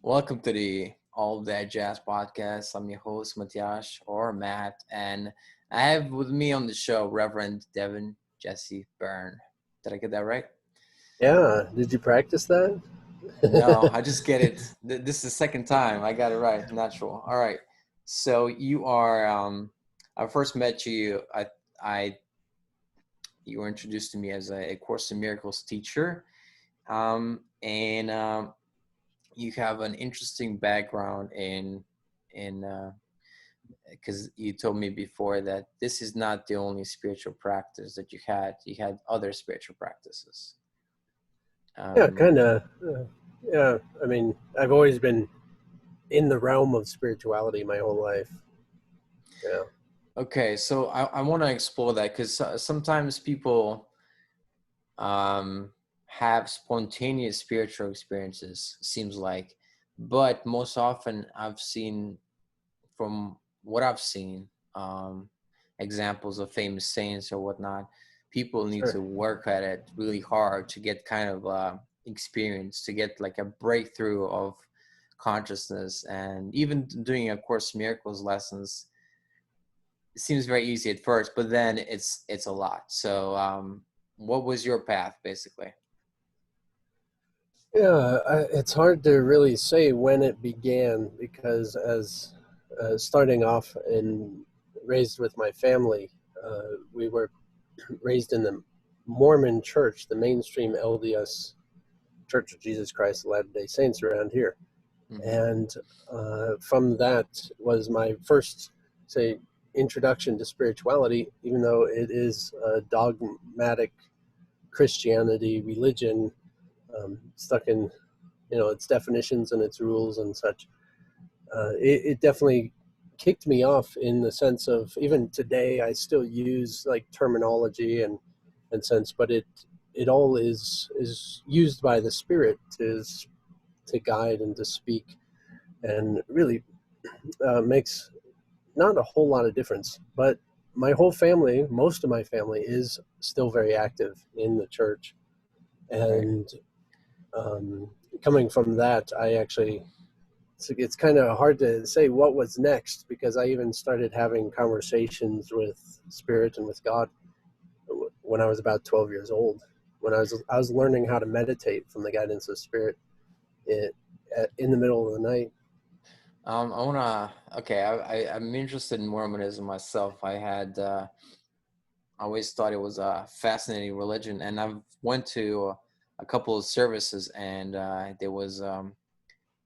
Welcome to the All That Jazz podcast. I'm your host, Matyash or Matt, and I have with me on the show Reverend Devan Jesse Byrne. Did I get that right? Yeah, did you practice that? No, I just get it. This is the second time I got it right. Natural. All right. So you are. I first met you. I you were introduced to me as a Course in Miracles teacher, and you have an interesting background in because you told me before that this is not the only spiritual practice that you had other spiritual practices. Yeah, kind of. Yeah, I mean, I've always been in the realm of spirituality my whole life. Yeah, Okay, so I want to explore that because sometimes people um, have spontaneous spiritual experiences, seems like, but most often I've seen, from what I've seen, examples of famous saints or whatnot, people need sure. to work at it really hard to get kind of experience, to get like a breakthrough of consciousness. And even doing a Course in Miracles lessons, it seems very easy at first, but then it's a lot. So what was your path basically? Yeah, it's hard to really say when it began because as starting off and raised with my family, we were raised in the Mormon church, the mainstream LDS Church of Jesus Christ of Latter-day Saints around here. Mm-hmm. And from that was my first, say, introduction to spirituality, even though it is a dogmatic Christianity religion, stuck in, its definitions and its rules and such. It definitely kicked me off in the sense of, even today I still use like terminology and sense, but it all is used by the Spirit to guide and to speak, and really makes not a whole lot of difference. But my whole family, most of my family, is still very active in the church. Right. And um, coming from that, I actually, it's kind of hard to say what was next, because I even started having conversations with Spirit and with God when I was about 12 years old. When I was learning how to meditate from the guidance of Spirit in, in the middle of the night. I wanna. Okay, I'm interested in Mormonism myself. I always thought it was a fascinating religion, and I've went to a couple of services, and there was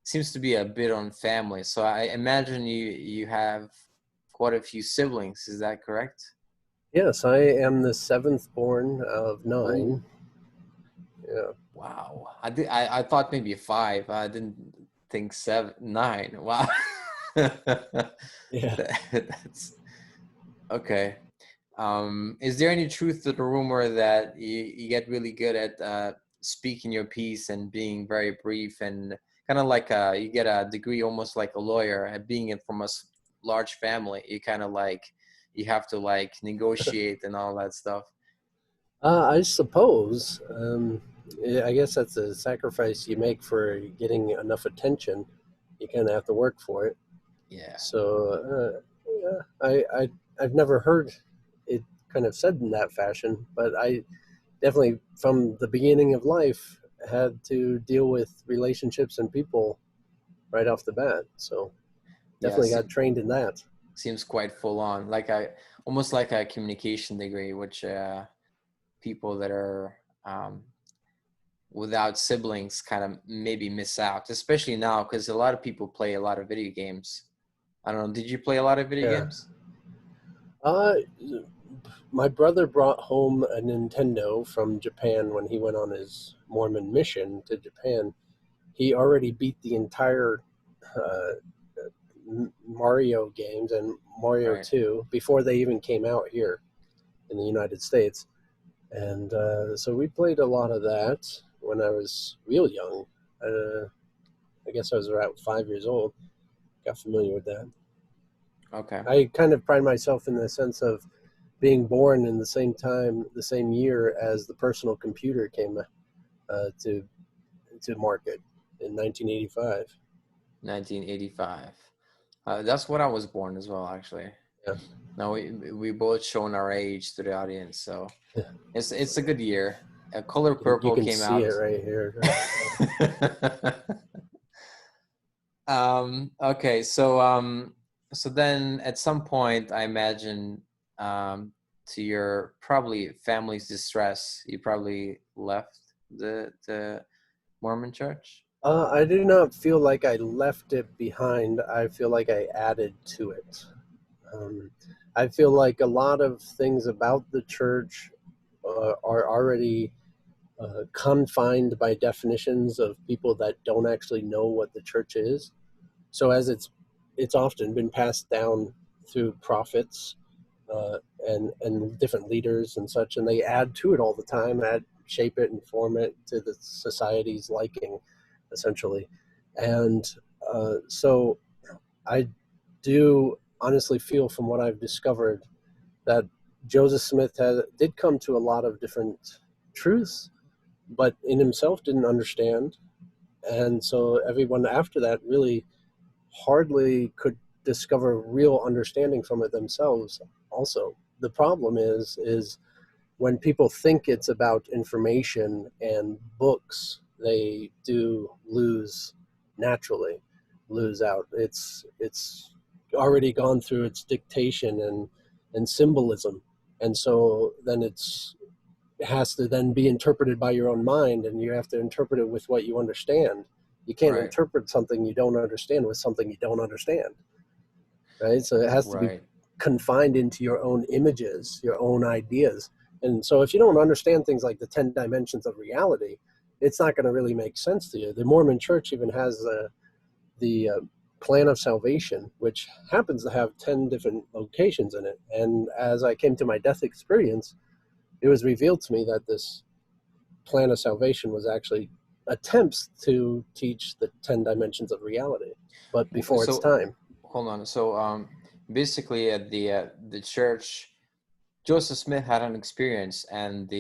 seems to be a bit on family. So I imagine you have quite a few siblings. Is that correct? Yes, I am the seventh born of Oh, nine. Yeah. wow. I thought maybe five. I didn't think seven, nine. Wow. Yeah. That's okay. Is there any truth to the rumor that you get really good at speaking your piece and being very brief, and kind of like you get a degree almost like a lawyer, and being it from a large family, you kind of like you have to like negotiate and all that stuff. I suppose. Yeah, I guess that's a sacrifice you make for getting enough attention. You kind of have to work for it. Yeah. So, yeah, I've never heard it kind of said in that fashion, but I definitely, from the beginning of life, had to deal with relationships and people right off the bat. So, Yeah. definitely got trained in that. Seems quite full on, like I almost like a communication degree, which people that are without siblings kind of maybe miss out, especially now because a lot of people play a lot of video games. I don't know. Did you play a lot of video Yeah. games? Uh, my brother brought home a Nintendo from Japan when he went on his Mormon mission to Japan. He already beat the entire uh, Mario games and Mario Right. 2 before they even came out here in the United States. And so we played a lot of that when I was real young. Uh, I guess I was around 5 years old. Got familiar with that. Okay. I kind of pride myself in the sense of being born in the same time, the same year as the personal computer came to market in 1985. 1985. That's when I was born as well, actually. Yeah. Now we both shown our age to the audience, so Yeah. it's a good year. Color You Purple can came see out. it right here. Okay, so then at some point, I imagine, to your probably family's distress, you probably left the Mormon church. I do not feel like I left it behind. I feel like I added to it. Um, I feel like a lot of things about the church are already confined by definitions of people that don't actually know what the church is. So as it's often been passed down through prophets and different leaders and such, and they add to it all the time, shape it and form it to the society's liking, essentially. And so I do honestly feel, from what I've discovered, that Joseph Smith did come to a lot of different truths, but in himself didn't understand. And so everyone after that really hardly could discover real understanding from it themselves also. The problem is when people think it's about information and books, they do naturally lose out. It's already gone through its dictation and symbolism. And so then it has to then be interpreted by your own mind, and you have to interpret it with what you understand. You can't Right, interpret something you don't understand with something you don't understand, right? So it has to be right. confined into your own images, your own ideas. And so if you don't understand things like the 10 dimensions of reality, it's not going to really make sense to you. The Mormon church even has the plan of salvation, which happens to have 10 different locations in it. And as I came to my death experience, it was revealed to me that this plan of salvation was actually attempts to teach the 10 dimensions of reality, but before its So time. hold on. So basically at the church, Joseph Smith had an experience, and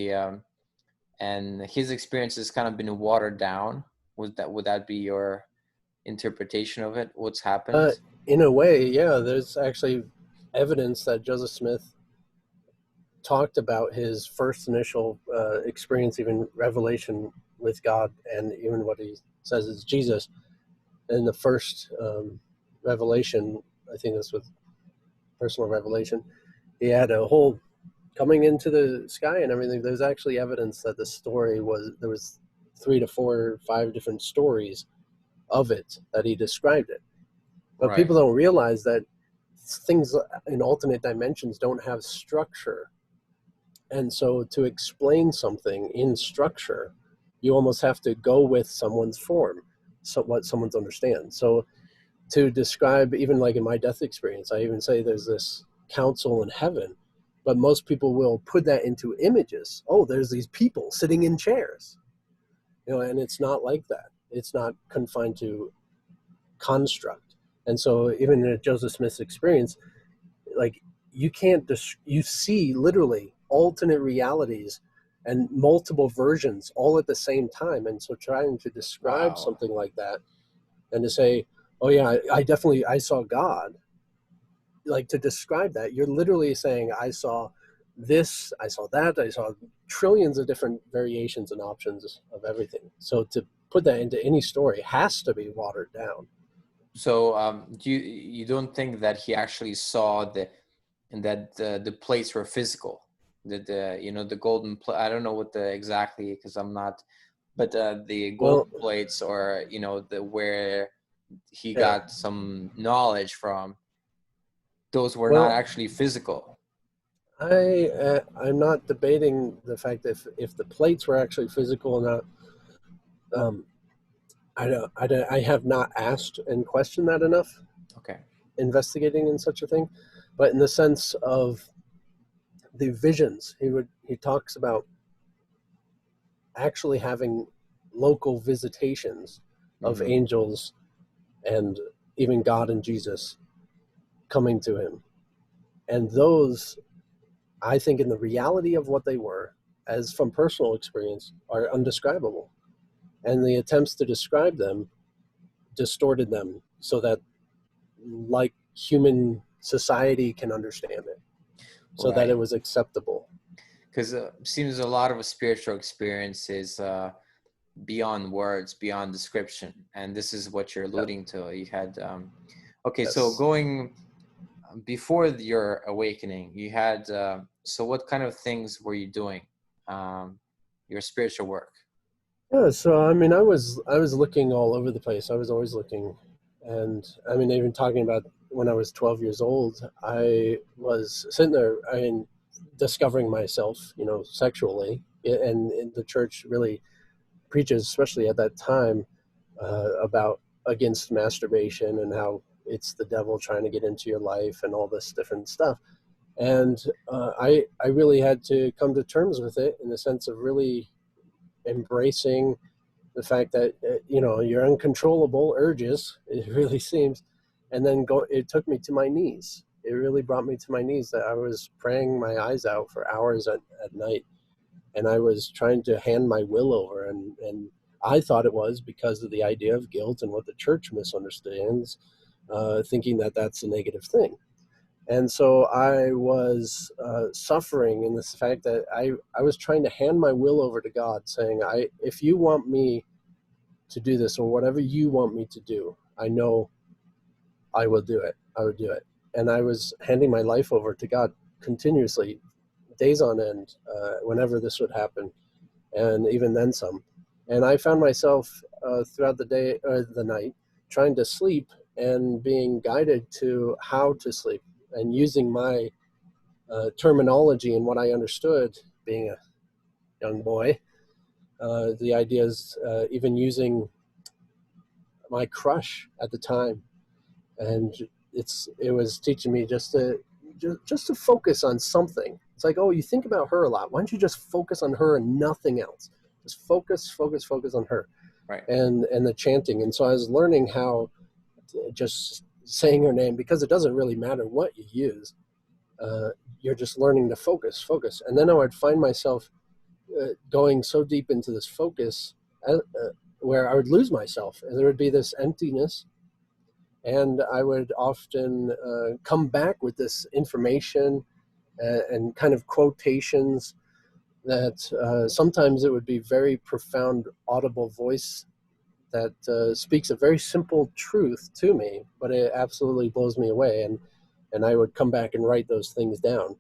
his experience has kind of been watered down. Would that be your interpretation of it? What's Uh, happened? in a way, yeah, there's actually evidence that Joseph Smith talked about his first initial experience, even revelation with God, and even what he says is Jesus. In the first revelation, I think this was personal revelation, he had a whole coming into the sky and everything. There's actually evidence that the story there was 3 to 4 or 5 different stories of it that he described it. But Right. people don't realize that things in alternate dimensions don't have structure. And so to explain something in structure, you almost have to go with someone's form, so what someone's understand. So to describe, even like in my death experience, I even say there's this council in heaven, but most people will put that into images. Oh, there's these people sitting in chairs, and it's not like that. It's not confined to construct. And so even in Joseph Smith's experience, like you see literally alternate realities and multiple versions all at the same time. And so trying to describe Wow. something like that and to say, oh yeah, I saw God, like to describe that, you're literally saying, I saw this, I saw that, I saw trillions of different variations and options of everything. So to put that into any story has to be watered down. So you don't think that he actually saw the plates were physical? The golden plate. I don't know what the exactly, because I'm not, but the Well, golden plates, or the where he yeah. got some knowledge from, those were not Well, actually physical. I'm not debating the fact that if the plates were actually physical or not. Um, I have not asked and questioned that enough, Okay. investigating in such a thing, but in the sense of the visions, he talks about actually having local visitations of Mm-hmm. angels and even God and Jesus coming to him, and those, I think, in the reality of what they were, as from personal experience, are undescribable, and the attempts to describe them distorted them so that like human society can understand it, so that Right. it was acceptable. Because seems a lot of a spiritual experience is beyond words, beyond description, and this is what you're Yeah. alluding to. You had okay, so Yes. going before your awakening, you had so what kind of things were you doing? Your spiritual work. Yeah, so I mean, I was looking all over the place. I was always looking, and I mean, even talking about when I was 12 years old, I was sitting there, I mean, discovering myself, sexually, and the church really preaches, especially at that time, about against masturbation and how it's the devil trying to get into your life and all this different stuff. And I really had to come to terms with it in the sense of really embracing the fact that your uncontrollable urges, it really seems, and then it took me to my knees. It really brought me to my knees, that I was praying my eyes out for hours at night, and I was trying to hand my will over, and I thought it was because of the idea of guilt and what the church misunderstands, thinking that that's a negative thing. And so I was suffering in this fact that I was trying to hand my will over to God, saying, if you want me to do this, or whatever you want me to do, I know I will do it. I would do it. And I was handing my life over to God continuously, days on end, whenever this would happen, and even then some. And I found myself throughout the day or the night trying to sleep and being guided to how to sleep, and using my terminology and what I understood being a young boy. The idea is even using my crush at the time, and it was teaching me just to focus on something. It's like, oh, you think about her a lot. Why don't you just focus on her and nothing else? Just focus on her, Right. and the chanting. And so I was learning how just saying her name, because it doesn't really matter what you use. You're just learning to focus. And then I would find myself going so deep into this focus, where I would lose myself, and there would be this emptiness. And I would often come back with this information and kind of quotations that sometimes it would be very profound audible voice that speaks a very simple truth to me, but it absolutely blows me away. And I would come back and write those things down.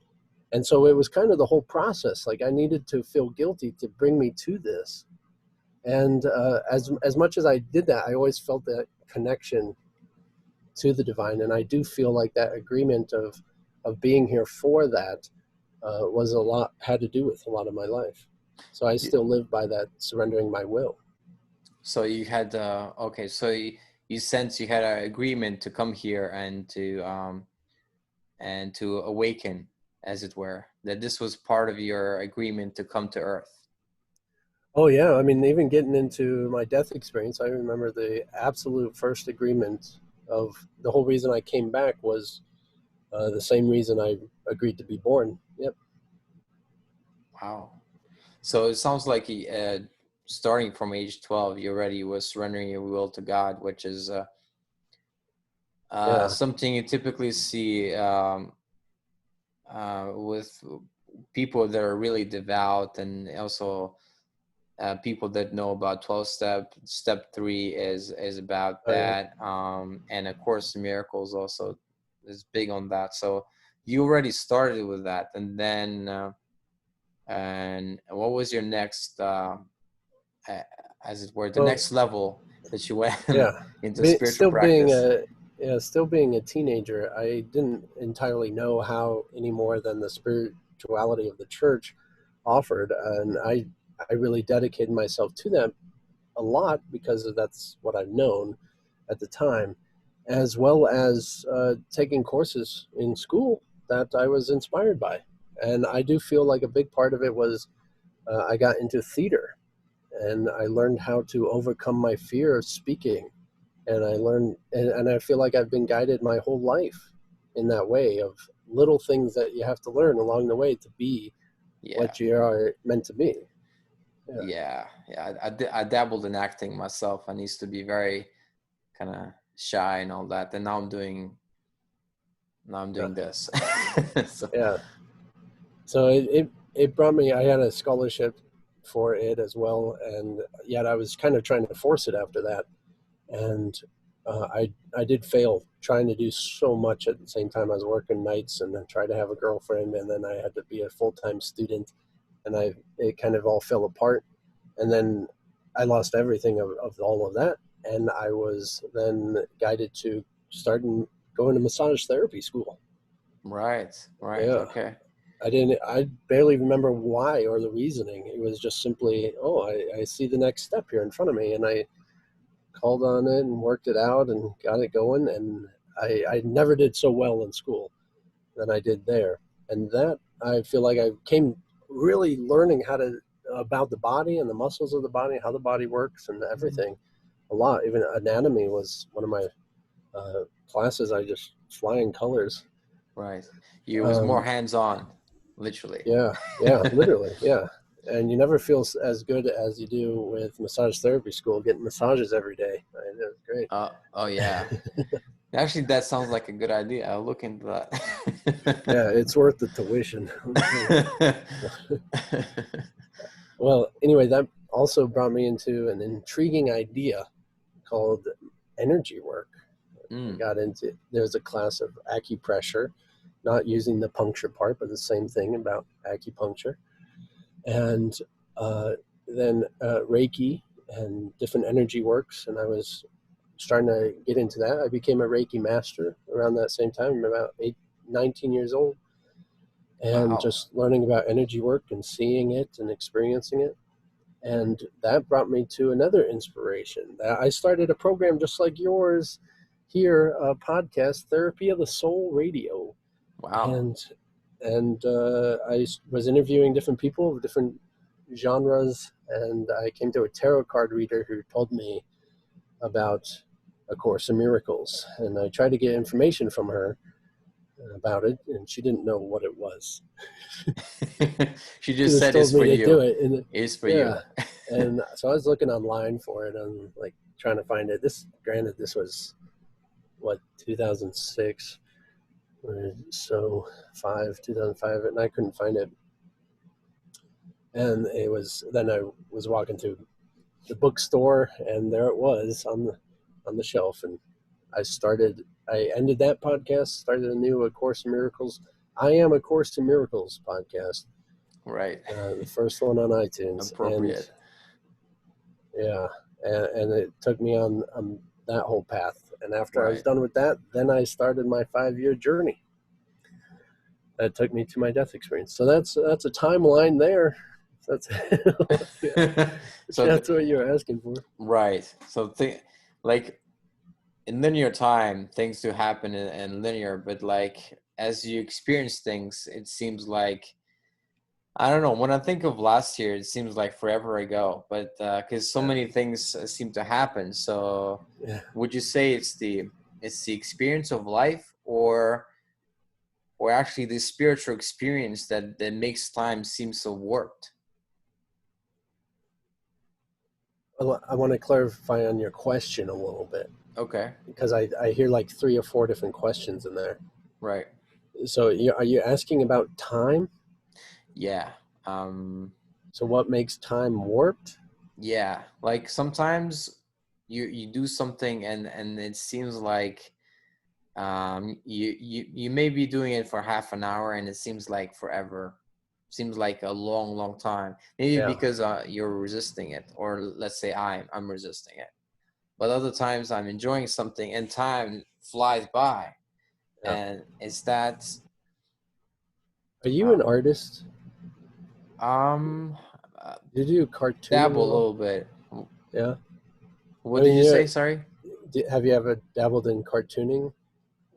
And so it was kind of the whole process. Like, I needed to feel guilty to bring me to this. And as much as I did that, I always felt that connection to the divine. And I do feel like that agreement of being here for that had to do with a lot of my life. So I still live by that, surrendering my will. So you had okay, so you sense you had an agreement to come here and to awaken, as it were, that this was part of your agreement to come to Earth. Oh yeah, I mean, even getting into my death experience, I remember the absolute first agreement of the whole reason I came back was the same reason I agreed to be born. Yep. Wow. So it sounds like starting from age 12, you already was surrendering your will to God, which is Yeah. something you typically see with people that are really devout, and also people that know about 12 step 3 is about Oh yeah. that, and of course miracles also is big on that. So you already started with that, and then and what was your next uh, as it were, the Well, next level that you went yeah. into spiritual Still being practice? a teenager, I didn't entirely know how any more than the spirituality of the church offered, and I really dedicated myself to that a lot because that's what I've known at the time, as well as taking courses in school that I was inspired by. And I do feel like a big part of it was I got into theater, and I learned how to overcome my fear of speaking. And I learned, and I feel like I've been guided my whole life in that way of little things that you have to learn along the way to be Yeah. what you are meant to be. Yeah. Yeah, I dabbled in acting myself. I used to be very kind of shy and all that. And now I'm doing this. So, Yeah. So it brought me, I had a scholarship for it as well. And yet I was kind of trying to force it after that. And I did fail trying to do so much at the same time. I was working nights and then tried to have a girlfriend, and then I had to be a full-time student, and it kind of all fell apart. And then I lost everything of all of that, and I was then guided to going to massage therapy school. right. Yeah. Okay. I barely remember why or the reasoning. It was just simply, I see the next step here in front of me, and I called on it and worked it out and got it going. And I never did so well in school than I did there. And that, I feel like I came really learning about the body and the muscles of the body, how the body works and everything a lot. Even anatomy was one of my classes. I just flying colors. Right. You was more hands-on, literally. Yeah, literally, yeah. And you never feel as good as you do with massage therapy school, getting massages every day. It was great. Oh yeah. Actually, that sounds like a good idea. I'll look into that. Yeah, it's worth the tuition. Well, anyway, that also brought me into an intriguing idea called energy work. I got into, there's a class of acupressure, not using the puncture part, but the same thing about acupuncture. And then Reiki and different energy works. And I was starting to get into that. I became a Reiki master around that same time, about 19 years old. And Wow. just learning about energy work and seeing it and experiencing it. And that brought me to another inspiration. I started a program just like yours here, a podcast, Therapy of the Soul Radio. Wow. And I was interviewing different people of different genres, and I came to a tarot card reader who told me about A Course in Miracles. And I tried to get information from her about it, and she didn't know what it was. She just said it's for you. Do it, and it's for you. And so I was looking online for it and like trying to find it. Granted, this was 2006, so 2005, and I couldn't find it. And then I was walking through the bookstore, and there it was on the shelf. And I ended that podcast, started a new A Course in Miracles. I Am A Course in Miracles podcast. Right. The first one on iTunes. Appropriate. And it took me on that whole path. And after I was done with that, then I started my 5-year journey. That took me to my death experience. So that's a timeline there. That's so that's what you're asking for. Right. So like in linear time, things do happen in linear, but like as you experience things, it seems like, I don't know, when I think of last year, it seems like forever ago, but because so many things seem to happen. So would you say it's the experience of life, or actually the spiritual experience that makes time seem so warped? I want to clarify on your question a little bit. Okay. Because I hear like 3 or 4 different questions in there. Right. So are you asking about time? Yeah. So what makes time warped? Yeah. Like sometimes you do something and it seems like you may be doing it for half an hour and it seems like forever. Seems like a long time. Maybe because you're resisting it, or let's say I'm resisting it. But other times I'm enjoying something and time flies by. And is that... Are you an artist? Did you do cartooning? Dabble a little bit. Yeah. What did you say? Sorry? Have you ever dabbled in cartooning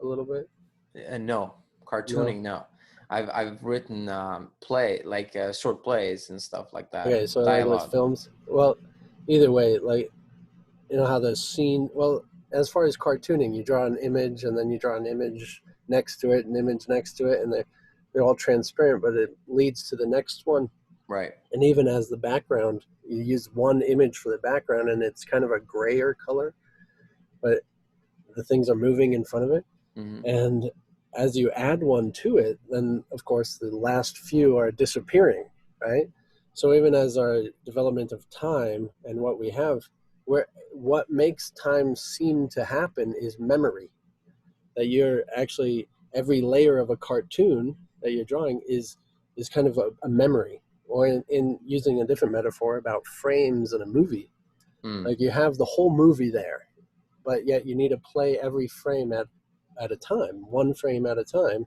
a little bit? No. Cartooning, no. I've written short plays and stuff like that. Okay, so dialogue. Like films. Well, either way, like, you know how the scene. Well, as far as cartooning, you draw an image and then you draw an image next to it, an image next to it, and they're all transparent, but it leads to the next one. Right. And even as the background, you use one image for the background, and it's kind of a grayer color. But the things are moving in front of it. Mm-hmm. And as you add one to it, then of course the last few are disappearing, right? So even as our development of time and what we have, what makes time seem to happen is memory. That you're actually, every layer of a cartoon that you're drawing is kind of a memory. Or in using a different metaphor about frames in a movie, Mm. like you have the whole movie there, but yet you need to play every frame at a time, one frame at a time,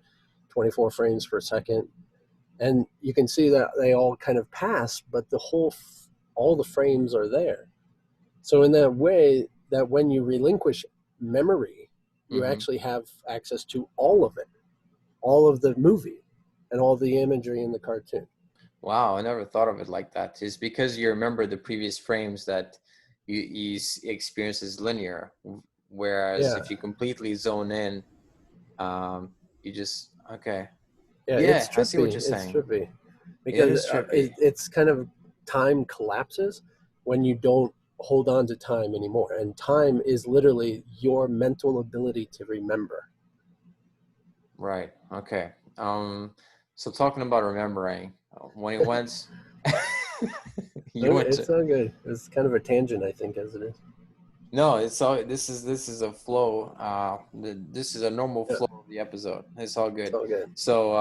24 frames per second. And you can see that they all kind of pass, but all the frames are there. So in that way, that when you relinquish memory, you Mm-hmm. actually have access to all of it, all of the movie and all the imagery in the cartoon. Wow, I never thought of it like that. It's because you remember the previous frames that experience as linear, whereas Yeah. if you completely zone in, you just okay. Yeah, Yeah, I see what you're It's saying. trippy Yeah, it because is trippy. it's kind of, time collapses when you don't hold on to time anymore. And time is literally your mental ability to remember. Right. Okay. So talking about remembering, when you went, you went to. It's all good. It's kind of a tangent, I think, as it is. No, it's all. This is a flow. This is a normal Yeah, flow of the episode. It's all it's good. all good. So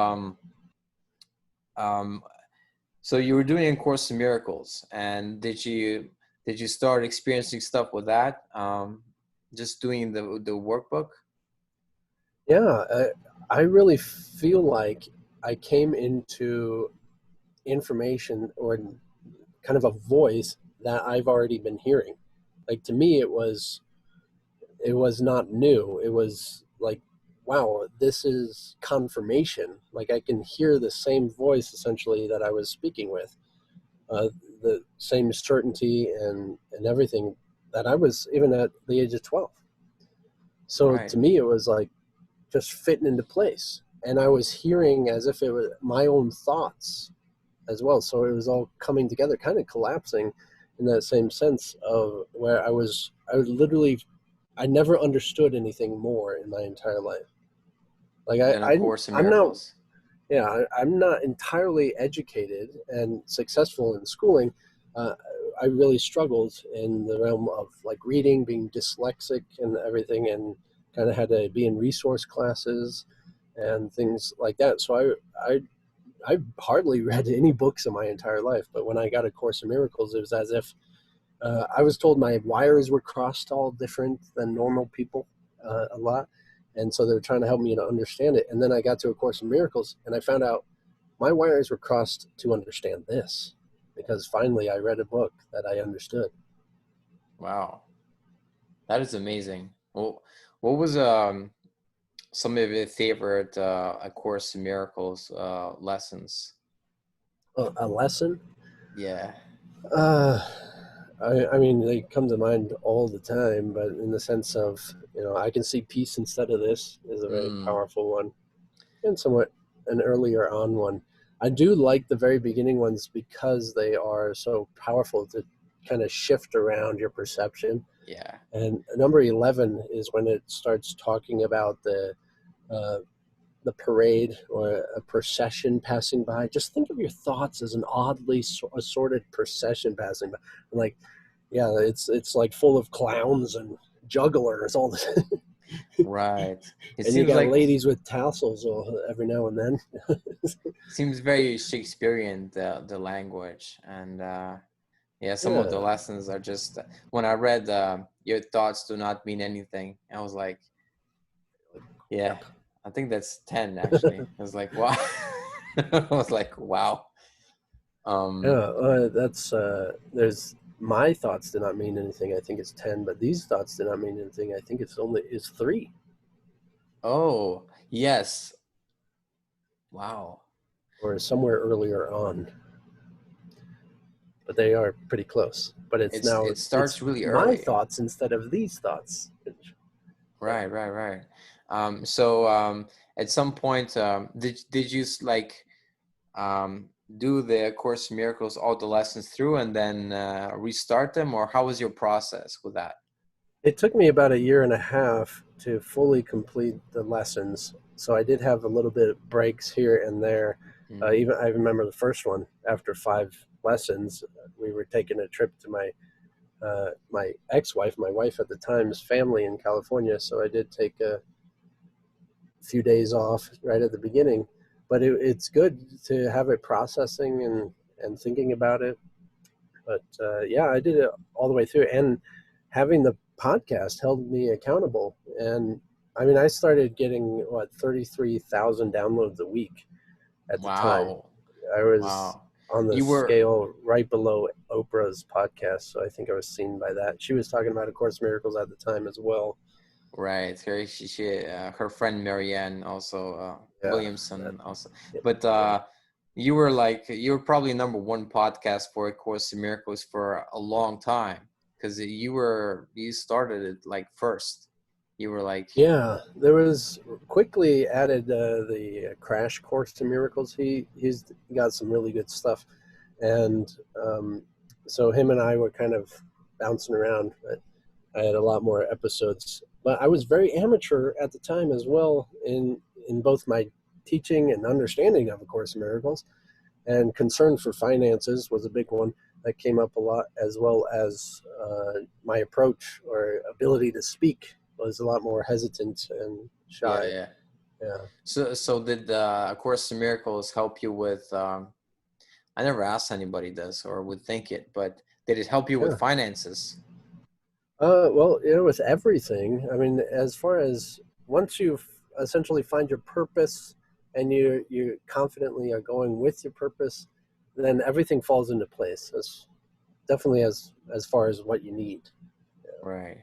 um, so you were doing A Course in Miracles, and did you start experiencing stuff with that? Just doing the workbook. Yeah, I really feel like I came into information, or kind of a voice that I've already been hearing. Like, to me, it was not new. It was like, wow, this is confirmation. Like, I can hear the same voice essentially that I was speaking with, uh, the same certainty and everything, that I was even at the age of 12. So Right. to me, it was like just fitting into place. And I was hearing as if it was my own thoughts as well. So it was all coming together, kind of collapsing in that same sense of where I was literally, I never understood anything more in my entire life. Like Then A Course in I'm not, Miracles. yeah, I'm not entirely educated and successful in schooling. Uh, I really struggled in the realm of like reading, being dyslexic and everything, and kind of had to be in resource classes and things like that. So I hardly read any books in my entire life. But when I got A Course in Miracles, it was as if I was told my wires were crossed all different than normal people, a lot. And so they were trying to help me to understand it. And then I got to A Course in Miracles, and I found out my wires were crossed to understand this, because finally I read a book that I understood. Wow, that is amazing. Well, what was some of your favorite A Course in Miracles lessons? A lesson? Yeah. Uh, I mean, they come to mind all the time, but in the sense of, I can see peace instead of this is a very Mm, powerful one, and somewhat an earlier on one. I do like the very beginning ones because they are so powerful to kind of shift around your perception. yeah. And number 11 is when it starts talking about uh, the parade or a procession passing by. Just think of your thoughts as an oddly assorted procession passing by. And like, yeah, it's like full of clowns and jugglers all the Right. It and you seems got like ladies with tassels every now and then. seems very Shakespearean the language and yeah, some of the Yeah, lessons are just when I read your thoughts do not mean anything. I was like, yeah, yep. I think that's 10 actually. I was like, wow. I was like, wow. Yeah, Um, that's there's my thoughts do not mean anything. I think it's 10, but these thoughts do not mean anything. I think it's 3 oh, yes. Wow. or somewhere earlier on, but they are pretty close. But It it's starts really my early. thoughts instead of these thoughts. Yeah. Right, right, right. So at some point, did you like um, do the Course in Miracles, all the lessons through, and then restart them, or how was your process with that? It took me about a year and a half to fully complete the lessons. So I did have a little bit of breaks here and there. Mm. Even I remember the first one. After 5 lessons, we were taking a trip to my ex-wife, my wife at the time's family in California. So I did take a few days off right at the beginning. But it's good to have it processing and thinking about it. But yeah, I did it all the way through, and having the podcast held me accountable. And I mean, I started getting 33,000 downloads a week at the time. Wow. I was Wow. on the You were scale right below Oprah's podcast, so I think I was seen by that. She was talking about A Course in Miracles at the time as well. right. Her friend Marianne also, Yeah, that, Williamson also. But you were probably number one podcast for A Course in Miracles for a long time because you started it like first. You were like, yeah. There was quickly added the Crash Course in Miracles. He's got some really good stuff. And so him and I were kind of bouncing around. But I had a lot more episodes, but I was very amateur at the time as well in both my teaching and understanding of A Course in Miracles, and concern for finances was a big one that came up a lot, as well as my approach or ability to speak was a lot more hesitant and yeah, shy. yeah. Yeah, So did A Course in Miracles help you with? I never asked anybody this or would think it, but did it help you with yeah. finances? Well, with everything, I mean, as far as once you essentially find your purpose and you confidently are going with your purpose, then everything falls into place. As definitely as far as what you need. Right.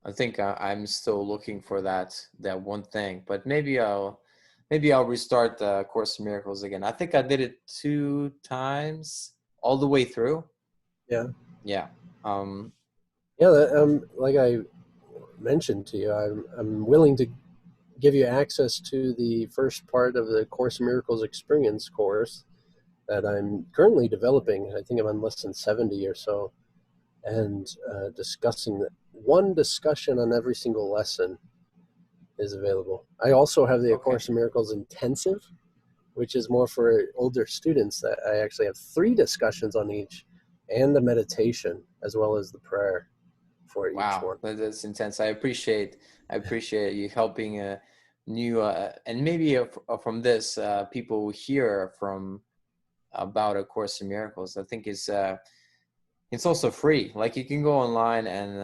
I think I'm still looking for that one thing, but maybe I'll restart the Course in Miracles again. I think I did it 2 times all the way through. Yeah, Yeah. Um, yeah. Like I mentioned to you, I'm willing to give you access to the first part of the Course in Miracles experience course that I'm currently developing. I think I'm on lesson 70 or so, and discussing one discussion on every single lesson is available. I also have the A okay. Course in Miracles intensive, which is more for older students. That I actually have 3 discussions on each, and the meditation as well as the prayer for each Wow, one. that's intense. I appreciate you helping new and maybe from this people hear from about A Course in Miracles. I think it's also free. Like you can go online and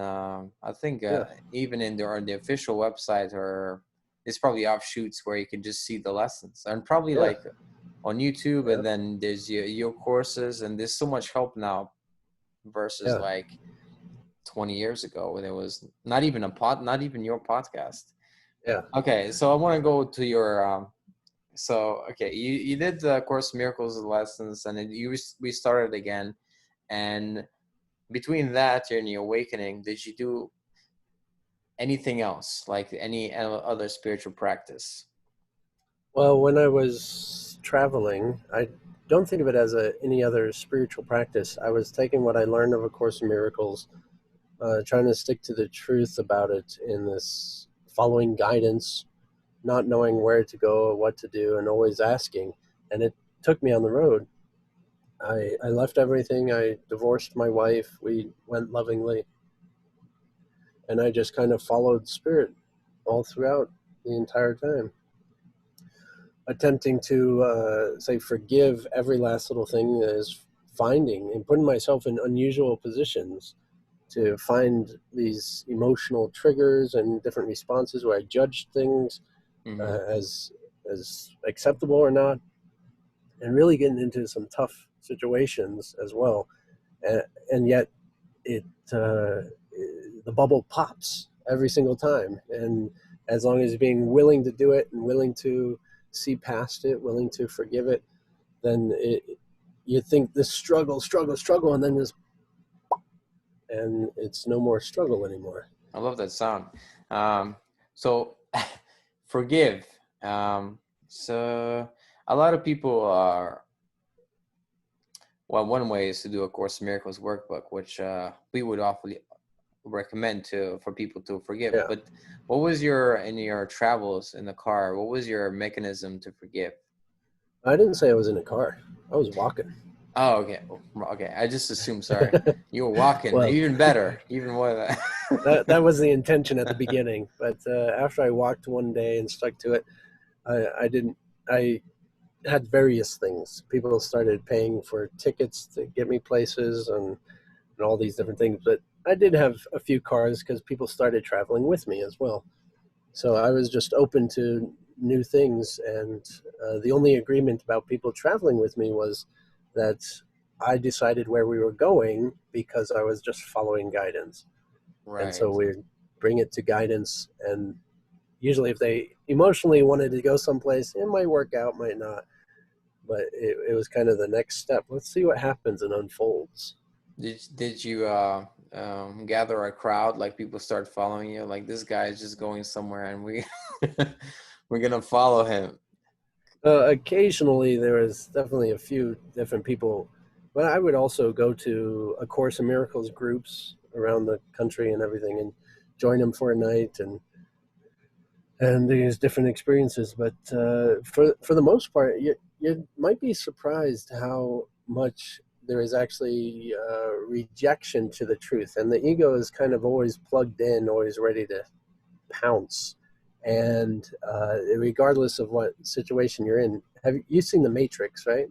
I think Yeah, even in on the official website or there's probably offshoots where you can just see the lessons and probably yeah, like on YouTube yeah, and then there's your courses and there's so much help now versus yeah, like 20 years ago when it was not even your podcast. yeah. Okay, so I want to go to your so okay, you did the Course in Miracles lessons and then you restarted again and between that and your awakening, did you do anything else, like any other spiritual practice? Well, when I was traveling, I don't think of it as any other spiritual practice. I was taking what I learned of A Course in Miracles, trying to stick to the truth about it in this following guidance, not knowing where to go or what to do, and always asking. And it took me on the road. I left everything. I divorced my wife. We went lovingly. And I just kind of followed Spirit all throughout the entire time, attempting to say forgive every last little thing that is finding and putting myself in unusual positions to find these emotional triggers and different responses where I judged things Mm-hmm. as acceptable or not, and really getting into some tough situations as well. And yet it the bubble pops every single time, and as long as being willing to do it and willing to see past it, willing to forgive it, then you think this struggle, and then just and it's no more struggle anymore. I love that sound. So forgive. So a lot of people are, well, one way is to do A Course in Miracles workbook, which we would recommend for people to forgive. Yeah. But what was in your travels in the car, what was your mechanism to forgive? I didn't say I was in a car. I was walking. Oh, okay. Okay. I just assumed, sorry. You were walking. Well, Even better. Even more than that. that was the intention at the beginning. But after I walked one day and stuck to it, I didn't. I had various things. People started paying for tickets to get me places and all these different things. But I did have a few cars because people started traveling with me as well. So I was just open to new things. And the only agreement about people traveling with me was that I decided where we were going because I was just following guidance. And so Right. we bring it to guidance. And usually if they emotionally wanted to go someplace, it might work out, might not. But it was kind of the next step. Let's see what happens and unfolds. Did you gather a crowd, like people start following you, like this guy is just going somewhere and we're gonna follow him? Occasionally, there was definitely a few different people, but I would also go to A Course in Miracles groups around the country and everything, and join them for a night and these different experiences. But for the most part, you might be surprised how much there is actually rejection to the truth, and the ego is kind of always plugged in, always ready to pounce. And regardless of what situation you're in, have you seen The Matrix, right?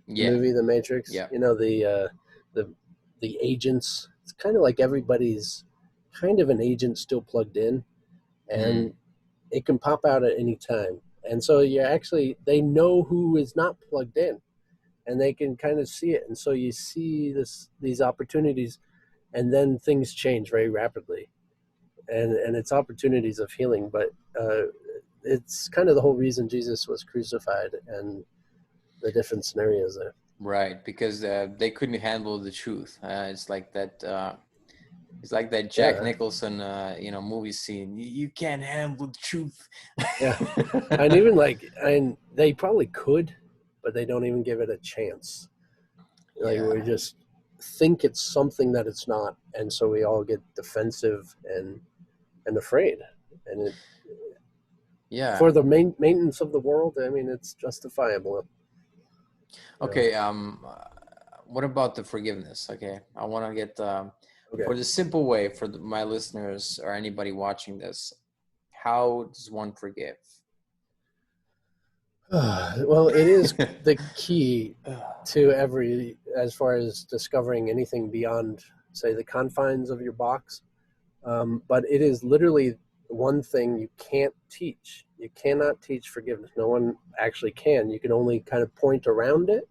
The Yeah. movie The Matrix. Yeah. You know the the agents. It's kind of like everybody's kind of an agent still plugged in, Mm. and it can pop out at any time. And so they know who is not plugged in, and they can kind of see it. And so you see these opportunities, and then things change very rapidly, and it's opportunities of healing. But it's kind of the whole reason Jesus was crucified and the different scenarios there. Right, because they couldn't handle the truth. It's like that. It's like that Jack Yeah, Nicholson, movie scene. You can't handle the truth. yeah. And even and they probably could, but they don't even give it a chance. Like Yeah. we just think it's something that it's not, and so we all get defensive and afraid. And Yeah. for the maintenance of the world, I mean, it's justifiable. You know? Okay. What about the forgiveness? Okay, I want to get Okay. for the simple way for my listeners or anybody watching this. How does one forgive? Well, it is the key to as far as discovering anything beyond, say, the confines of your box. But it is literally one thing you can't teach. You cannot teach forgiveness. No one actually can. You can only kind of point around it,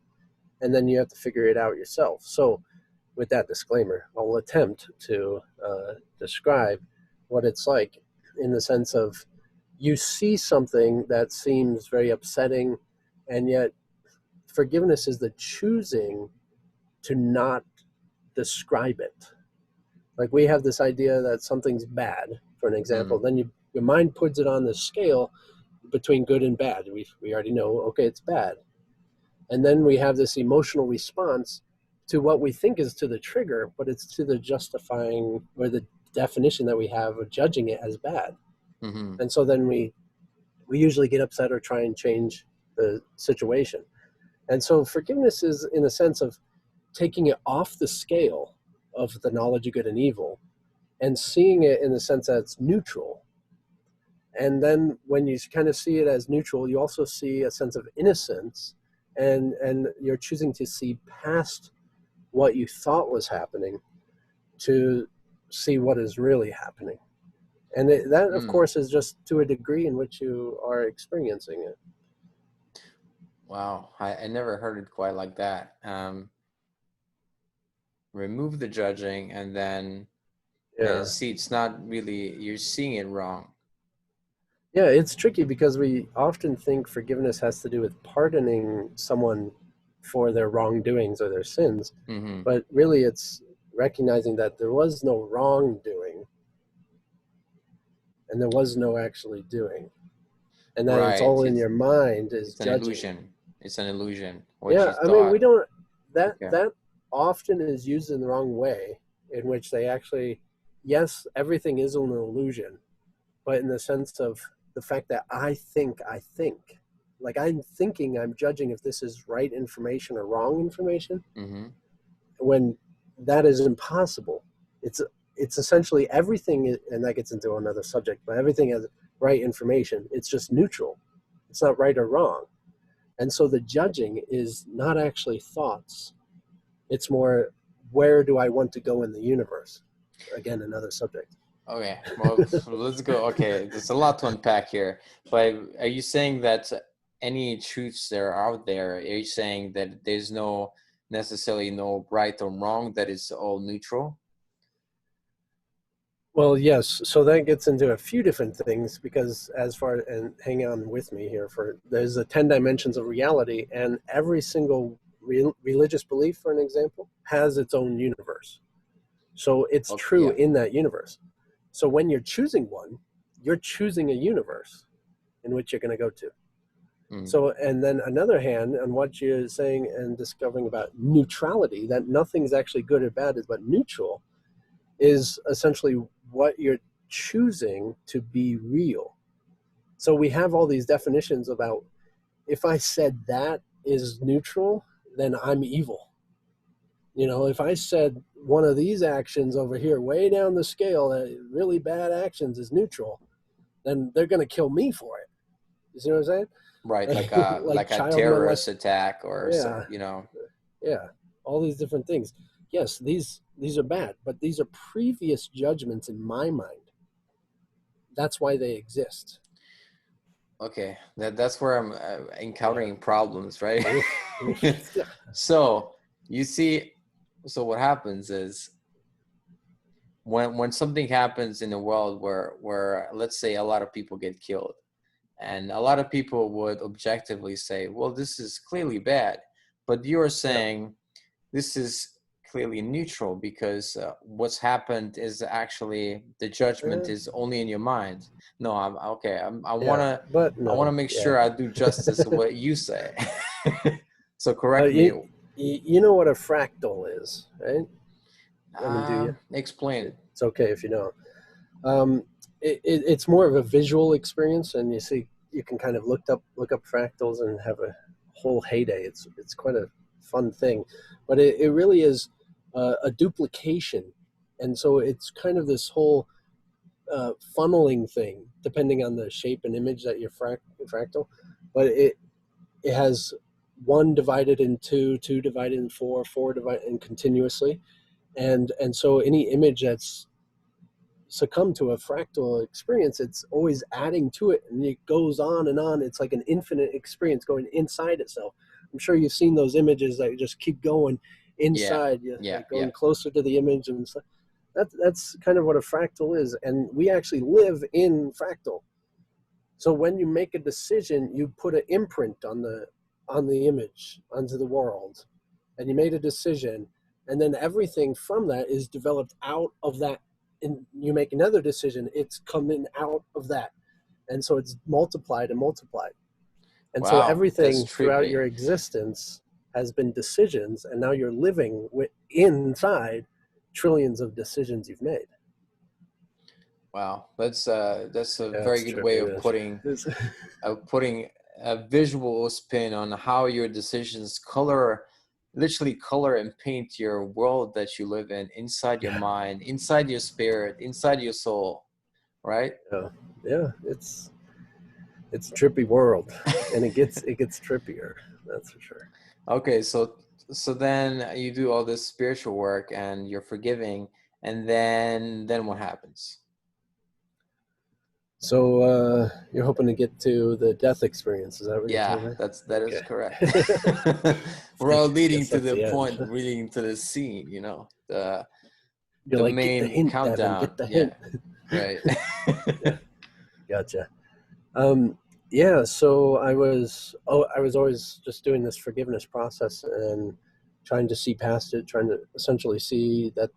and then you have to figure it out yourself. So, with that disclaimer, I'll attempt to describe what it's like in the sense of you see something that seems very upsetting, and yet forgiveness is the choosing to not describe it. Like we have this idea that something's bad, for an example, Mm, then your mind puts it on the scale between good and bad. We already know, okay, it's bad. And then we have this emotional response to what we think is to the trigger, but it's to the justifying or the definition that we have of judging it as bad. mm-hmm. And so then we usually get upset or try and change the situation. And so forgiveness is in a sense of taking it off the scale of the knowledge of good and evil and seeing it in the sense that it's neutral. And then when you kind of see it as neutral, you also see a sense of innocence, and you're choosing to see past what you thought was happening to see what is really happening. And that, of Mm. course, is just to a degree in which you are experiencing it. Wow, I never heard it quite like that. Remove the judging and Yeah. see it's not really you're seeing it wrong. Yeah, it's tricky because we often think forgiveness has to do with pardoning someone for their wrongdoings or their sins, Mm-hmm. but really it's recognizing that there was no wrongdoing and there was no actually doing, and that it's Right. all in your mind is It's an judging. illusion. It's an illusion. What Yeah, you I mean, we thought. don't, that Okay. that often is used in the wrong way, in which they actually yes, everything is an illusion, but in the sense of the fact that I think, like I'm thinking, I'm judging if this is right information or wrong information, Mm-hmm. when that is impossible. It's it's essentially everything, and that gets into another subject, but everything has right information. It's just neutral. It's not right or wrong. And so the judging is not actually thoughts. It's more, where do I want to go in the universe? Again, another subject. Okay, well, let's go. Okay, there's a lot to unpack here. But are you saying that any truths that are out there, are you saying that there's no necessarily no right or wrong, that is all neutral? Well, yes. So that gets into a few different things, because as far, and hang on with me here, for there's the 10 dimensions of reality, and every single religious belief, for an example, has its own universe. So it's Okay, true yeah. in that universe. So when you're choosing one, you're choosing a universe in which you're going to go to. Mm. So, and then another hand, on what you're saying and discovering about neutrality, that nothing's actually good or bad, is but neutral, is essentially what you're choosing to be real. So we have all these definitions about, if I said that is neutral, then I'm evil. You know, if I said one of these actions over here, way down the scale, really bad actions, is neutral, then they're going to kill me for it. You see what I'm saying? Right, Like like a child molest. terrorist attack or so, Yeah, you know. yeah. All these different things. Yes, these are bad, but these are previous judgments in my mind. That's why they exist. Okay, that's where I'm Yeah. encountering problems, right? Oof, oof. Yeah. So you see, so what happens is when something happens in the world where let's say a lot of people get killed, and a lot of people would objectively say, well, this is clearly bad, but you're Yeah. saying this is clearly neutral because what's happened is actually the judgment Uh, is only in your mind. No, I'm okay. yeah. But I want to no. make Yeah. sure I do justice to what you say. So Uh, correct me. you, you know what a fractal is, right? I mean, do you? Explain. It's okay if you don't. Um, it's more of a visual experience, and you see, you can kind of look up fractals and have a whole heyday. It's quite a fun thing, but it really is a duplication, and so it's kind of this whole funneling thing, depending on the shape and image that you're fractal. But it has one divided in two, two divided in four, four divided in continuously, and so any image that's succumb to a fractal experience, it's always adding to it, and it goes on and on. It's like an infinite experience going inside itself. I'm sure you've seen those images that just keep going Yeah, inside, yeah, like yeah. going closer to the image, and stuff. That's kind of what a fractal is, and we actually live in fractal. So when you make a decision, you put an imprint on the image, onto the world, and you made a decision, and then everything from that is developed out of that, and you make another decision, it's coming out of that, and so it's multiplied and multiplied, and so Wow, that's everything throughout trippy. your existence has been decisions, and now you're living inside trillions of decisions you've made. Wow, that's a Yeah, very it's good way trippy. of putting a visual spin on how your decisions color, literally color and paint your world that you live in, inside your Yeah, mind, inside your spirit, inside your soul, right? yeah, yeah. It's a trippy world, and it gets trippier. That's for sure. Okay, so then you do all this spiritual work and you're forgiving, and then what happens? So you're hoping to get to the death experience? Is that what you're Yeah, telling me? that is Okay. correct. We're all leading Guess to that's the the end. point, leading to the scene, you know, You're the like, get the main hint, Devin. countdown. Get the Yeah, hint. right. Yeah, gotcha. Um, yeah. So I was always just doing this forgiveness process and trying to see past it, trying to essentially see that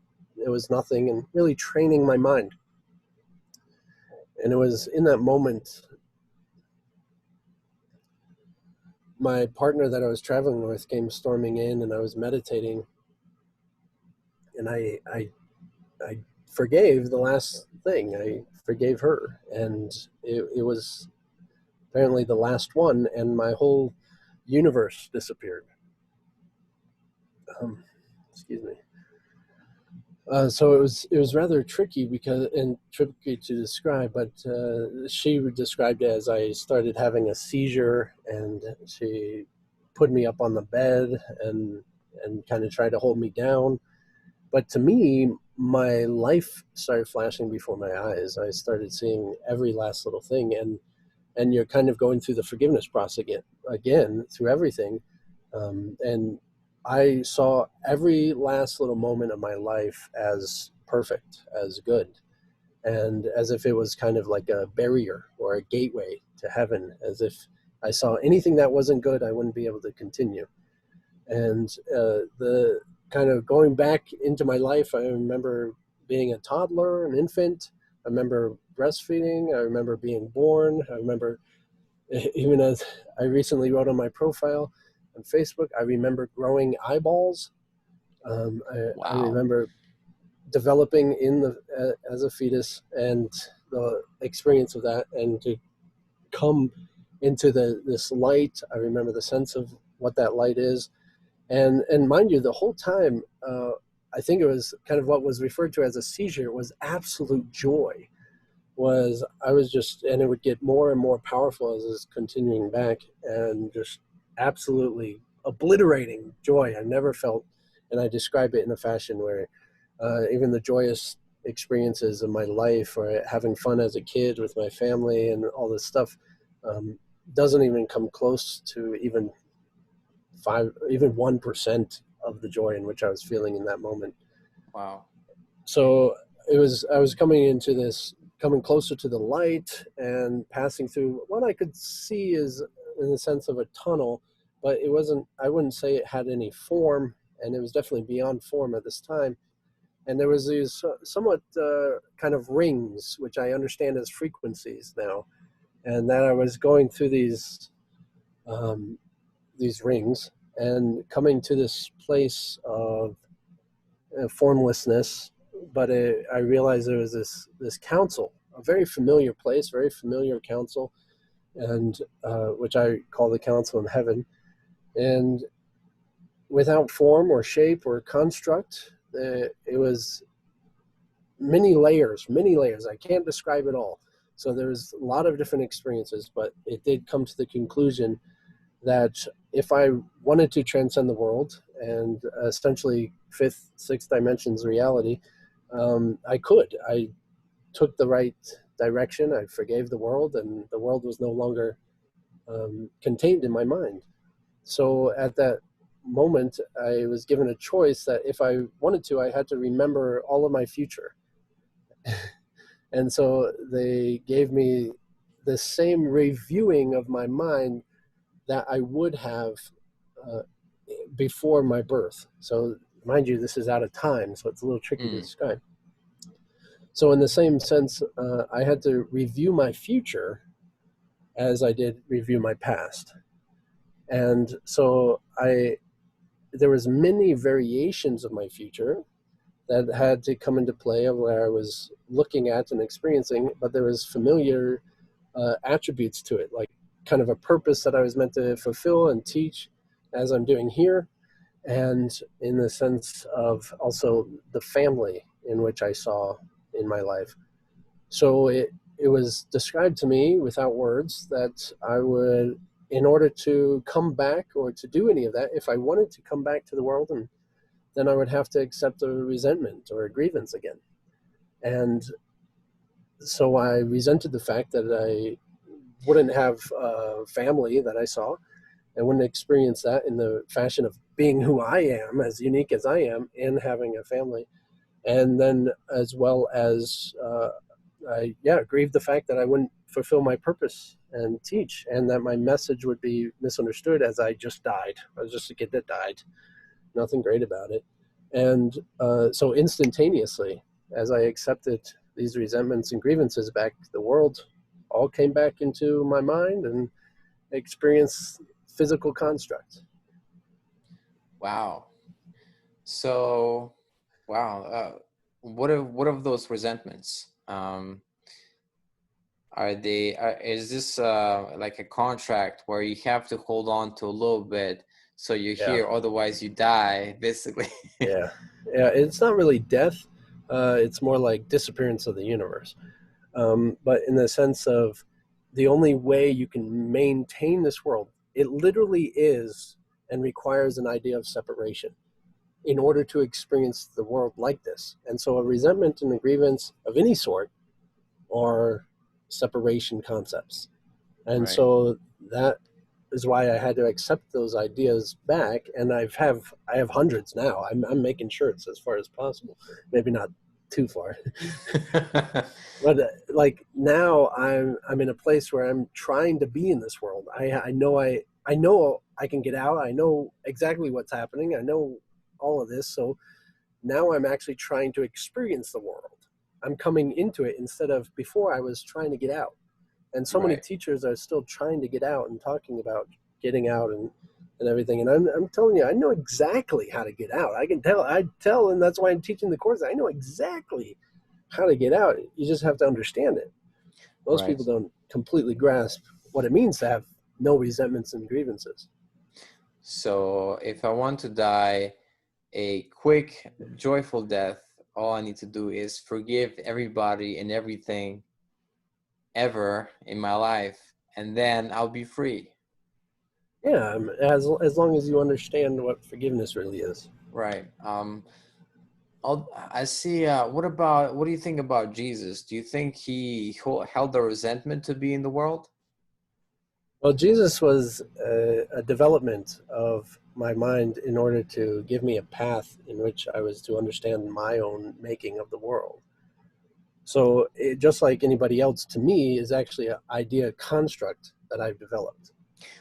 it was nothing, and really training my mind. And it was in that moment, my partner that I was traveling with came storming in, and I was meditating, and I forgave the last thing. I forgave her, and it was apparently the last one, and my whole universe disappeared. Excuse me. So it was rather tricky and tricky to describe, but she described it as I started having a seizure, and she put me up on the bed and kind of tried to hold me down. But to me, my life started flashing before my eyes. I started seeing every last little thing, and you're kind of going through the forgiveness process again through everything. And I saw every last little moment of my life as perfect, as good, and as if it was kind of like a barrier or a gateway to heaven, as if I saw anything that wasn't good, I wouldn't be able to continue. And the kind of going back into my life, I remember being a toddler, an infant. I remember breastfeeding. I remember being born. I remember, even as I recently wrote on my profile on Facebook, I remember growing eyeballs. I Wow. remember developing as a fetus and the experience of that, and to come into this light. I remember the sense of what that light is, and mind you, the whole time, I think it was kind of what was referred to as a seizure was absolute joy. Was I was just, and it would get more and more powerful as it's continuing back, and just absolutely obliterating joy I never felt. And I describe it in a fashion where even the joyous experiences of my life, or having fun as a kid with my family and all this stuff, um, doesn't even come close to even 1% of the joy in which I was feeling in that moment. Wow. So I was coming closer to the light and passing through what I could see is in the sense of a tunnel, but I wouldn't say it had any form, and it was definitely beyond form at this time. And there was these somewhat kind of rings, which I understand as frequencies now, and that I was going through these rings and coming to this place of formlessness. But I realized there was this council, a very familiar place, very familiar council, and which I call the council in heaven, and without form or shape or construct. It was many layers, many layers. I can't describe it all. So there's a lot of different experiences, but it did come to the conclusion that if I wanted to transcend the world and essentially fifth, sixth dimensions reality, I could. I took the right direction. I forgave the world, and the world was no longer contained in my mind. So at that moment, I was given a choice that if I wanted to, I had to remember all of my future. And so they gave me the same reviewing of my mind that I would have uh, before my birth. So, mind you, this is out of time, so it's a little tricky to Mm. describe. So, in the same sense, I had to review my future as I did review my past, and so there was many variations of my future that had to come into play of where I was looking at and experiencing, but there was familiar attributes to it, like kind of a purpose that I was meant to fulfill and teach as I'm doing here, and in the sense of also the family in which I saw in my life. So it was described to me without words that I would, in order to come back or to do any of that, if I wanted to come back to the world, and then I would have to accept a resentment or a grievance again. And so I resented the fact that I wouldn't have a family that I saw. I wouldn't experience that in the fashion of being who I am, as unique as I am, and having a family. And then, as well as, grieved the fact that I wouldn't fulfill my purpose and teach, and that my message would be misunderstood as I just died. I was just a kid that died. Nothing great about it. And so instantaneously, as I accepted these resentments and grievances back, the world all came back into my mind and experienced physical construct. Wow. So, wow. what of those resentments? Is this like a contract where you have to hold on to a little bit so you're Yeah, here, otherwise you die, basically? yeah, yeah. It's not really death. It's more like disappearance of the universe. But in the sense of the only way you can maintain this world, it literally is and requires an idea of separation in order to experience the world like this. And so a resentment and a grievance of any sort are separation concepts. And Right, so that is why I had to accept those ideas back. And I have hundreds now. I'm making shirts as far as possible. Maybe not too far. But like now I'm in a place where I'm trying to be in this world. I know I can get out. I know exactly what's happening. I know all of this. So now I'm actually trying to experience the world. I'm coming into it instead of before I was trying to get out. And so many right, teachers are still trying to get out and talking about getting out and everything. And I'm telling you, I know exactly how to get out. I tell, and that's why I'm teaching the course. I know exactly how to get out. You just have to understand it. Most right. people don't completely grasp what it means to have no resentments and grievances. So if I want to die a quick, joyful death, all I need to do is forgive everybody and everything ever in my life, and then I'll be free. Yeah, as long as you understand what forgiveness really is. Right. I see. What do you think about Jesus? Do you think he held the resentment to be in the world? Well, Jesus was a development of my mind in order to give me a path in which I was to understand my own making of the world. So, just like anybody else, to me, is actually an idea construct that I've developed.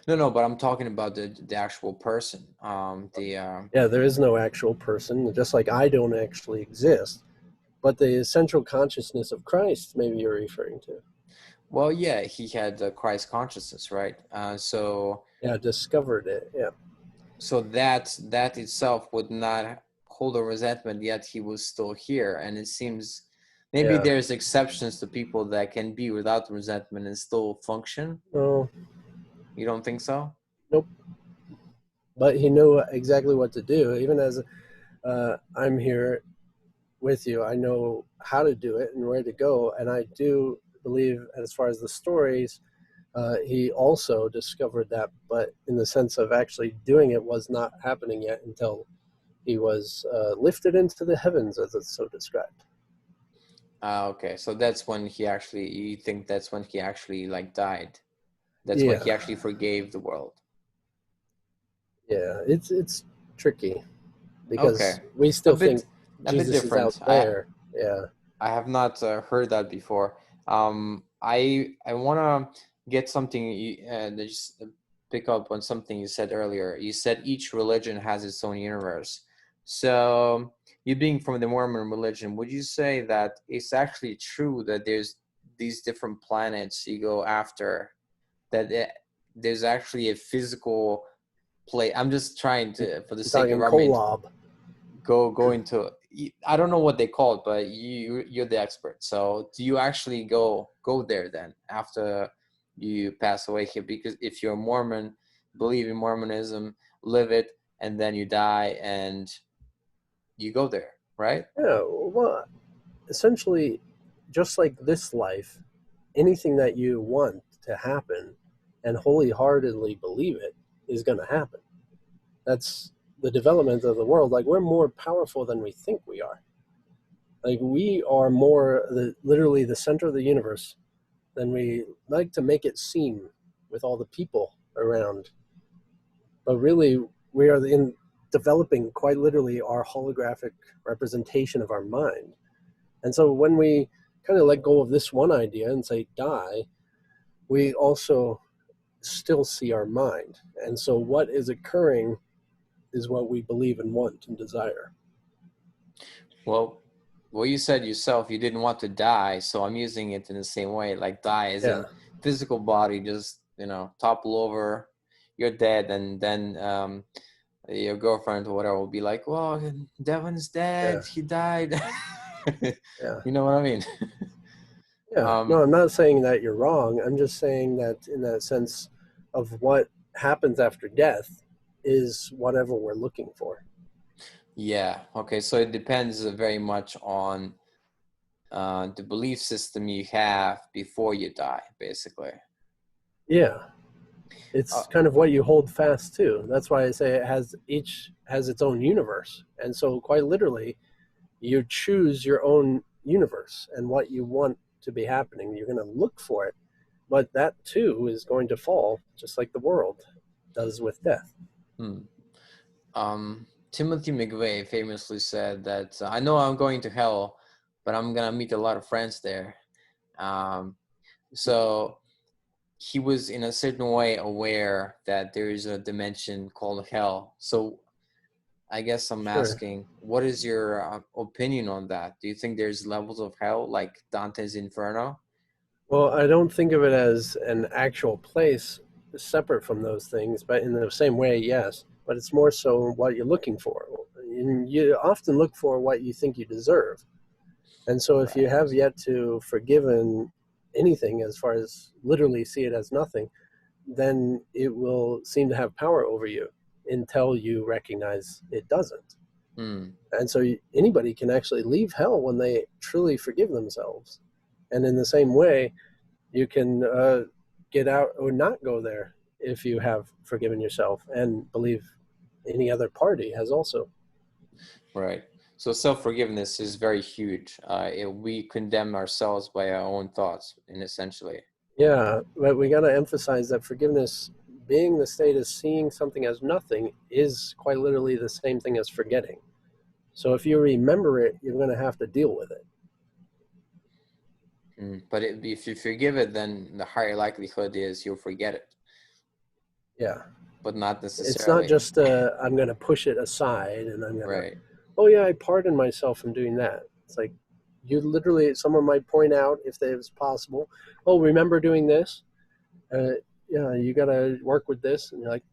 No, no, but I'm talking about the actual person. Yeah, there is no actual person, just like I don't actually exist. But the essential consciousness of Christ, maybe you're referring to. Well, yeah, he had the Christ consciousness, right? Yeah, discovered it. Yeah. So that itself would not hold a resentment, yet he was still here. And it seems maybe Yeah. there's exceptions to people that can be without resentment and still function. No, You don't think so? nope. But he knew exactly what to do. Even as I'm here with you, I know how to do it and where to go. And I do believe, as far as the stories, he also discovered that, but in the sense of actually doing it was not happening yet until he was lifted into the heavens, as it's so described. Okay, so that's when he actually, you think that's when he actually like died. That's when Yeah, he actually forgave the world. yeah, it's tricky Okay, because we a still think bit a bit Jesus is out different. there. Yeah, I have not heard that before. I want to get something just pick up on something you said earlier. You said each religion has its own universe. So you being from the Mormon religion, would you say that it's actually true that there's these different planets you go after, that there's actually a physical play? I'm just trying to, for the I'm sake of talking argument, Kolob. go into, I don't know what they call it, but you're the expert. So do you actually go there then after you pass away here? Because if you're a Mormon, believe in Mormonism, live it, and then you die and you go there, right? Yeah, well, essentially, just like this life, anything that you want to happen and wholeheartedly believe it is going to happen. That's the development of the world. Like, we're more powerful than we think we are. Like, we are more literally the center of the universe than we like to make it seem with all the people around. But really, we are in developing quite literally our holographic representation of our mind. And so when we kind of let go of this one idea and say die, we also still see our mind. And so what is occurring is what we believe and want and desire. Well, you said yourself you didn't want to die, so I'm using it in the same way, like die as Yeah. in physical body, just topple over, you're dead, and then your girlfriend or whatever will be like, well, Devin's Yeah. dead, he died. Yeah. You know what I mean? Yeah. No, I'm not saying that you're wrong. I'm just saying that in that sense of what happens after death is whatever we're looking for. Yeah. Okay. So it depends very much on the belief system you have before you die, basically. Yeah. Uh, It's kind of what you hold fast to. That's why I say each has its own universe. And so quite literally, you choose your own universe and what you want to be happening. You're going to look for it. But that too is going to fall, just like the world does with death. hmm. Timothy McVeigh famously said that I know I'm going to hell, but I'm gonna meet a lot of friends there. Um, so he was in a certain way aware that there is a dimension called hell. So I guess I'm Sure. asking, what is your opinion on that? Do you think there's levels of hell like Dante's Inferno? Well, I don't think of it as an actual place separate from those things, but in the same way, yes. But it's more so what you're looking for. And you often look for what you think you deserve. And so if you have Right. yet to forgiven anything as far as literally see it as nothing, then it will seem to have power over you until you recognize it doesn't. Hmm. And so anybody can actually leave hell when they truly forgive themselves. And in the same way, you can get out or not go there if you have forgiven yourself and believe any other party has also. Right. So self-forgiveness is very huge. We condemn ourselves by our own thoughts, and essentially. Yeah, but we got to emphasize that forgiveness, being the state of seeing something as nothing, is quite literally the same thing as forgetting. So if you remember it, you're going to have to deal with it. But if you forgive it, then the higher likelihood is you'll forget it, Yeah. but not It's not necessarily. just I'm going to push it aside and I'm going to, Right. oh yeah, I pardon myself from doing that. It's like you literally, someone might point out if it's possible, oh, remember doing this? Uh, yeah, you got to work with this. And you're like,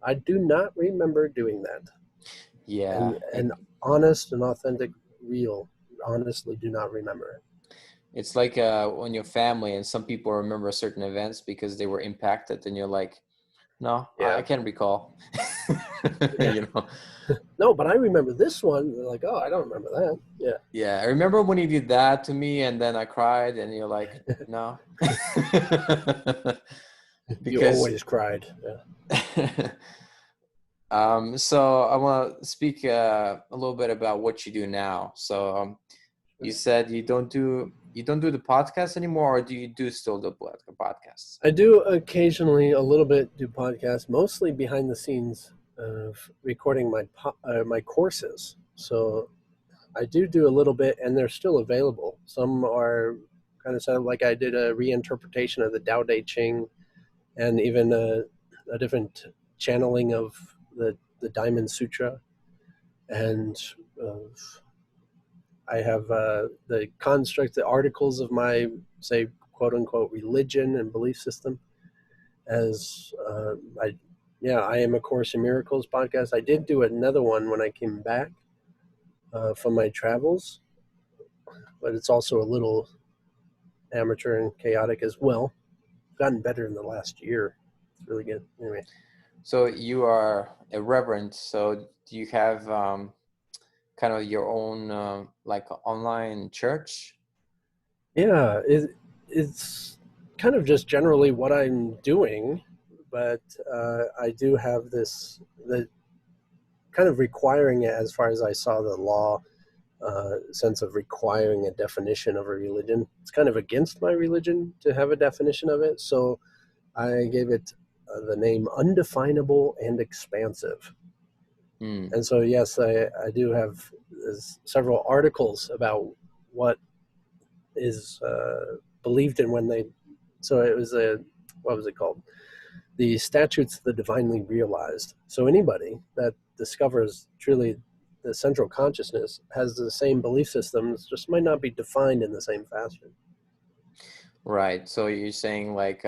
I do not remember doing that. Yeah. And honest and authentic, real, honestly do not remember it. It's like when you're family and some people remember certain events because they were impacted, and you're like, no, I Yeah, can't recall. yeah. You know. No, but I remember this one. They're like, oh, I don't remember that. Yeah. Yeah, I remember when you did that to me, and then I cried, and you're like, no, You because always cried. Yeah. so I want to speak a little bit about what you do now. So you said you don't do the podcast anymore, or do you do still the podcasts? I do occasionally a little bit do podcasts, mostly behind the scenes of recording my courses. So I do a little bit, and they're still available. Some are kind of sound like I did a reinterpretation of the Tao Te Ching, and even a different channeling of the Diamond Sutra, and uh, I have the construct, the articles of my say quote unquote religion and belief system as I am a Course in Miracles podcast. I did do another one when I came back from my travels, but it's also a little amateur and chaotic as well. Gotten better in the last year. It's really good. Anyway, So you are a reverend. So do you have kind of your own like online church? yeah, it's kind of just generally what I'm doing, but I do have the kind of requiring it as far as I saw the law sense of requiring a definition of a religion. It's kind of against my religion to have a definition of it, so I gave it the name undefinable and expansive. Hmm. And so, yes, I do have several articles about what is believed in when they. So it was what was it called? The statutes of the divinely realized. So anybody that discovers truly the central consciousness has the same belief systems, just might not be defined in the same fashion. Right. So you're saying like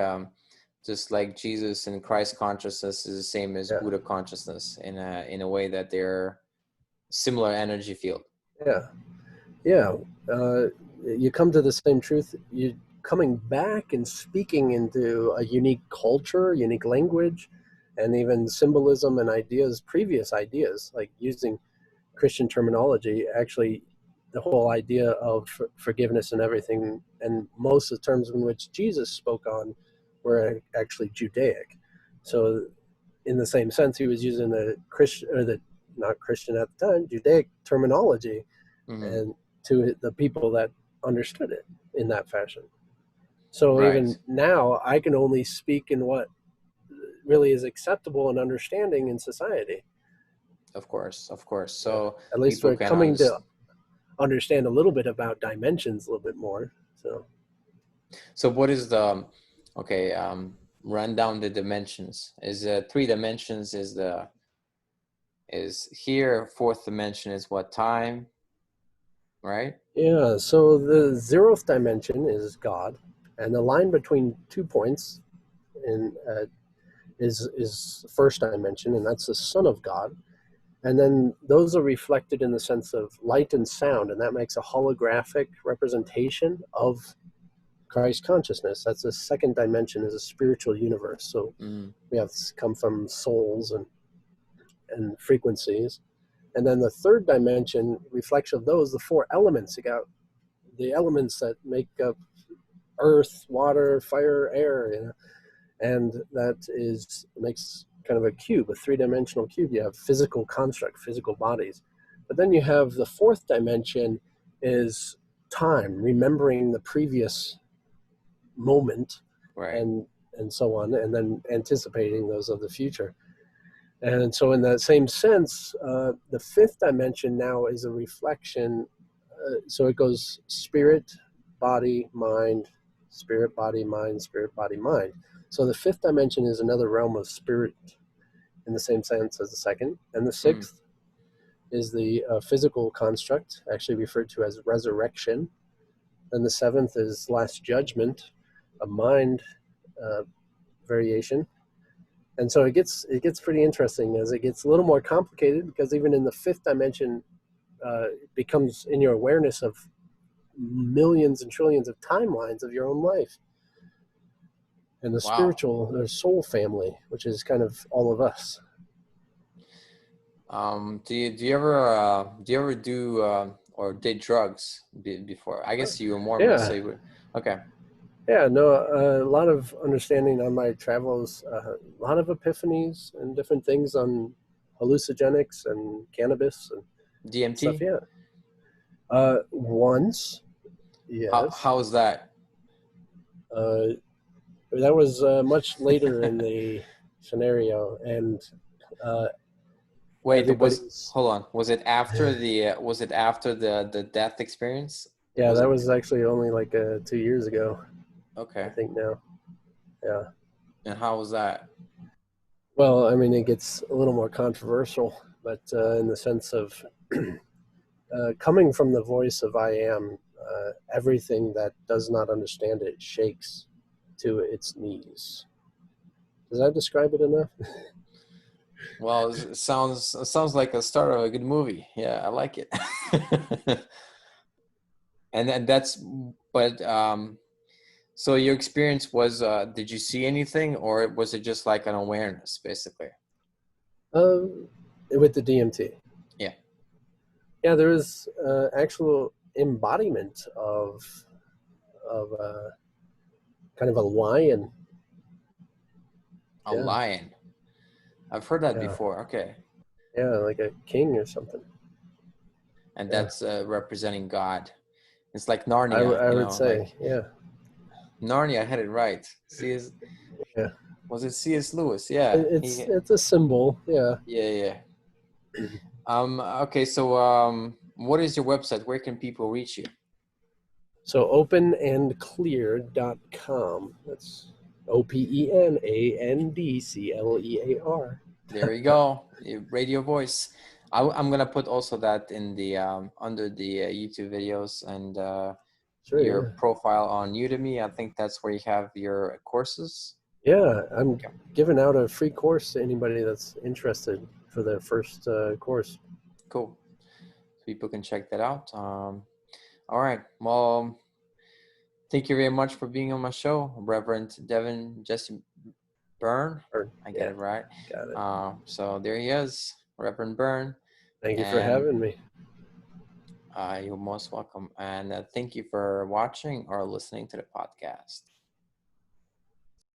just like Jesus and Christ consciousness is the same as Yeah, Buddha consciousness in a way that they're similar energy field. yeah. Yeah, you come to the same truth. You coming back and speaking into a unique culture, unique language, and even symbolism and ideas, previous ideas, like using Christian terminology. Actually, the whole idea of forgiveness and everything, and most of the terms in which Jesus spoke on were actually Judaic. So, in the same sense, he was using the Christian, or the not Christian at the time, Judaic terminology, Hmm. and to the people that understood it in that fashion. So Right. even now, I can only speak in what really is acceptable and understanding in society. Of course. Of course. Yeah. So At least people we're can coming to understand. understand a little bit about dimensions a little bit more. So So what is the, okay, run down the dimensions. Is three dimensions is here, fourth dimension is what, time, right? yeah, so the zeroth dimension is God, and the line between 2 points in is first dimension, and that's the Son of God. And then those are reflected in the sense of light and sound, and that makes a holographic representation of Christ consciousness. That's the second dimension, is a spiritual universe. So Mm, we have come from souls and frequencies. And then the third dimension, reflection of those, the four elements. You got the elements that make up earth, water, fire, air, and that is makes kind of a cube, a three-dimensional cube. You have physical construct, physical bodies. But then you have the fourth dimension is time, remembering the previous moment, right. and and so on, and then anticipating those of the future. And so in that same sense, the fifth dimension now is a reflection. So it goes spirit, body, mind, spirit, body, mind, spirit, body, mind. So the fifth dimension is another realm of spirit in the same sense as the second. And the Mm, sixth is the physical construct, actually referred to as resurrection. And the seventh is last judgment, a mind uh, variation. And so it gets pretty interesting as it gets a little more complicated, because even in the fifth dimension, it becomes in your awareness of millions and trillions of timelines of your own life. And the wow. spiritual, the soul family, which is kind of all of us. Do you ever do or did drugs before? I guess you were Mormon, so Yeah, you would. Okay. yeah, no, a lot of understanding on my travels, a lot of epiphanies and different things on hallucinogenics and cannabis and stuff. DMT. Yeah, once, yes. How was that? Uh, that was much later in the scenario, and uh, Wait, everybody's. hold on. Was it after the death experience? Yeah, Was that it? was actually only like 2 years ago, I Okay. think now. Yeah. And how was that? Well, I mean, it gets a little more controversial, but in the sense of coming from the voice of I am, everything that does not understand it shakes to its knees. Does that describe it enough? Well, it sounds like a start of a good movie. Yeah, I like it. And then that's but so your experience was did you see anything or was it just like an awareness basically? With the DMT. Yeah. Yeah, there is actual embodiment of kind of a lion. A Yeah, lion. I've heard that yeah, before. Okay. yeah, like a king or something. And Yeah, that's representing God. It's like I, Narnia, I you would know, like say, yeah, Narnia had it right. C.S. yeah. Was it C.S. Lewis? Yeah. It's He it's a symbol. Yeah. yeah, yeah. Okay, so what is your website? Where can people reach you? So openandclear.com. That's OPENANDCLEAR. There you go. Radio voice. I'm gonna put also that in the under the YouTube videos and Sure, your yeah. profile on Udemy. I think that's where you have your courses. Yeah, I'm Okay, giving out a free course to anybody that's interested for their first course. cool. People can check that out. All right. Well, thank you very much for being on my show, Reverend Devan Jesse Byrne. Or, I get yeah, it right. got it. So there he is, Reverend Byrne. Thank you for And having me. you're most welcome. And thank you for watching or listening to the podcast.